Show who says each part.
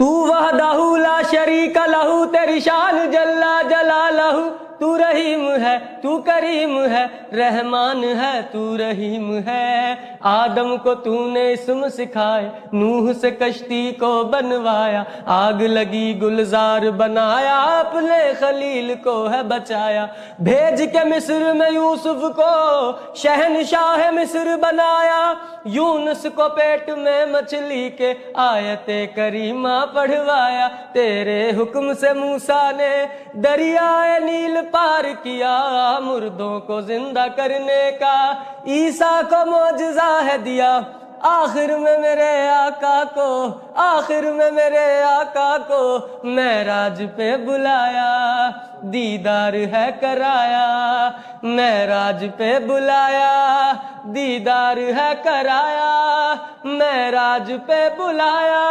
Speaker 1: تو وحدہ لا شریک لہو، تیری شان جلا جلالہ، تو رحیم ہے تو کریم ہے، رحمان ہے تو رحیم ہے۔ آدم کو تو نے اسم سکھائے، نوح سے کشتی کو بنوایا، آگ لگی گلزار بنایا، اپنے خلیل کو ہے بچایا، بھیج کے مصر میں یوسف کو شہنشاہ مصر بنایا، یونس کو پیٹ میں مچھلی کے آیت کریمہ پڑھوایا، تیرے حکم سے موسیٰ نے دریائے نیل پار کیا، مردوں کو زندہ کرنے کا عیسیٰ کو معجزہ ہے دیا، آخر میں میرے آقا کو، آخر میں میرے آقا کو معراج پہ بلایا، دیدار ہے کرایا، معراج پہ بلایا، دیدار ہے کرایا، معراج پہ بلایا۔